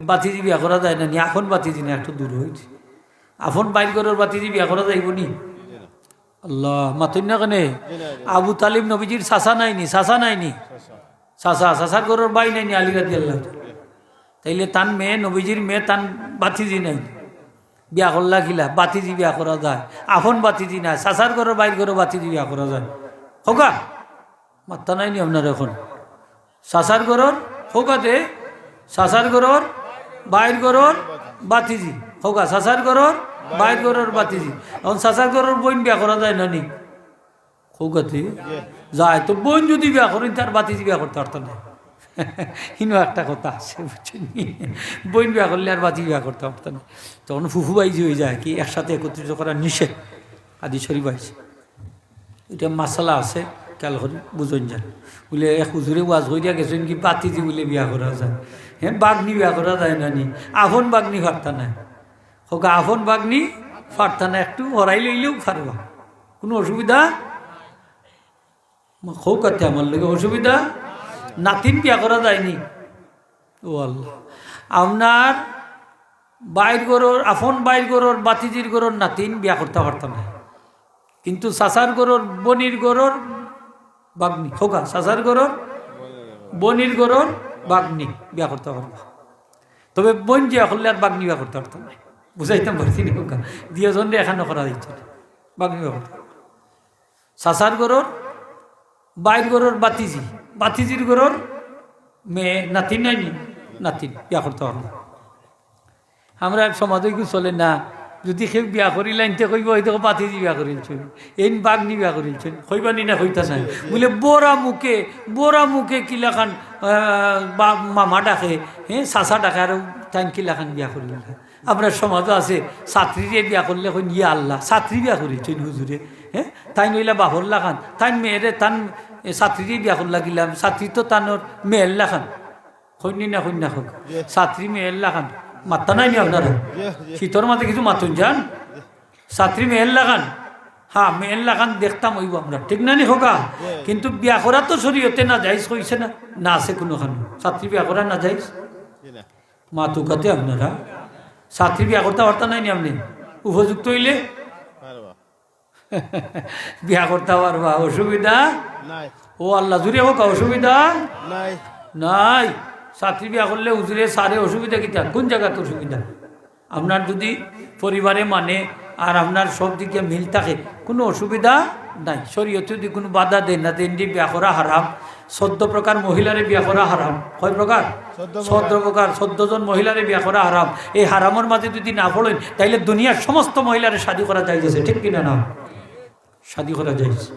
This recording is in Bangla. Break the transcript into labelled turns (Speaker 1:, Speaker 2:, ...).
Speaker 1: বাতিজি বিয়া করা যায় না নি? এখন বাতিজি না, একটু দূর হয়েছে। আফন বাইর করার বাতিজি বিয়া করা যাইব নি? আল্লাহ মাতুন না কেনে? আবু তালিব নবীজির চাচা নাইনি? চাচা নাইনি? চাচার ঘরের বাই নাইনি আলী রাদিয়াল্লাহু তাআলা? তাইলে তান মেয়ে নবীজির মেয়ে তান বাতিজি নাই, বিয়া করলা খিলা বাতিজি বিয়া করা যায়। আফন বাতিজি না, চাচার ঘরের বাইর ঘরে বাতিজি বিয়া করা যায়। হোকা মাত্তা নাইনি আপনার এখন? চাচার ঘরের হোকাতে চাচার ঘরের বাইর ঘরের বাতিজি হোকা, চাচার ঘরের বাইর ঘরের বাতিজি। এখন চাচার ঘরের বোন বিয়া করা যায় না নি? হোকাতে যায়। তো বোন যদি বিয়া করেন তার বাতিজি বিয়া করতে পারত না। ইনো একটা কথা আছে বুঝছেন, বোন বিয়া করলে আর বাতি বিয়া করতে পারত না। তখন ফুফু বাইজি হয়ে যায় কি একসাথে একত্রিত করা নিষেধ, আদি শরীফ বাইজি। এটা মাসালা আছে, খেয়াল করে বুঝন যান। বলে এক হুজুরে ওয়াজ হইয়া গেছেন কি বাতিজি বলে বিয়া করা যায়। হ্যাঁ বাগনি বিয়া করা যায় না নি? আফন বাগনি ফারতা না হোক, আফন বাগনি ফারতা না, একটু হরাই লইলেও ফারবা, কোনো অসুবিধা হোক। আমার লোক অসুবিধা নাতিন বিয়া করা যায়নি? ও আল্লাহ, আপনার বাইর গরোর আফন বাইর গরোর বাতিজির গরোর নাতিন বিয়া করতে পারত না, কিন্তু চাচার গরোর বনির গরোর বাগনি হোকা, চাচার গরোর বনির গরোর বাগনি বিয়া করতে পারবা। তবে বোন যে করলে আর বাগনি বিয়া করতে পারত না, বুঝাইতাম পারছি না হোকা, দিয়েজন এখানে করা দিচ্ছে বাগনি বিয়া করতে। চাচার গরোর বাইর গরোর বাতিজি, বাতিজির গরোর মেয়ে নাতিন নাইনি? নাতিন বিয়া করতে পারবো। আমরা সমাজে কি চলে না, যদি কেউ বিয়া করিলেন তে কইব হয়তো বাতিজি বিয়া করিলছেন, এই বাগনি বিয়া করিলছেন, কইবানি না কইতা নাই বলে বোরা মুখে কিলাখান মামা ডাকে, হ্যাঁ চাচা ডাকে, আর তাই কিলাখান বিয়া করিল। আপনার সমাজও আছে ছাত্রীরে বিয়া করলে কই ইয়া আল্লাহ ছাত্রী বিয়া করিলছেন হুজুরে, হ্যাঁ তাই নইলা বাহল্লা খান, তাই মেয়েরে তান ছাত্রীরে বিয়া করলা গিলাম, ছাত্রী তো তানোর মেয়েল্লা খান, কইনি না কইনা হোক ছাত্রী মেয়েল্লা খান। মাত্তা নাই নি আপনারা? শীতর মাঝে কিছু মাতুন যান, ছাত্রী মেহেল্লা খান, হ্যাঁ মেহেল্লা খান দেখতাম হইব আমরা, ঠিক না নি হোকা? কিন্তু বিয়া করা তো শরীয়তে না যাইজ কইছে না, না আছে কোনো খান ছাত্রী বিয়া করা না যাইজ? মাতুকাতে আপনারা ছাত্রী বিয়া করতে পারতা নাই নি? আপনি উপযুক্ত হইলে বিয়া করতে পারবা, অসুবিধা ও আল্লাহ জুড়ে হোক, অসুবিধা নাই। ছাত্রী বিয়া করলে হুজুরে সারে অসুবিধা কিতা? কোন জায়গাতে অসুবিধা? আপনার যদি পরিবারে মানে আর আপনার সব দিকে মিল থাকে কোনো অসুবিধা নাই। শরীয়তে যদি কোনো বাধা দেন না দেন, বিয়া করা হারাম। 14 প্রকার মহিলারে বিয়া করা হারাম। কয় প্রকার? 14 প্রকার, 14 জন মহিলারে বিয়া করা হারাম। এই হারামের মাঝে যদি না পড়েন তাইলে দুনিয়ার সমস্ত মহিলারে শাদী করা যাইতেছে, ঠিক কিনা না? শাদী করা যাইছে।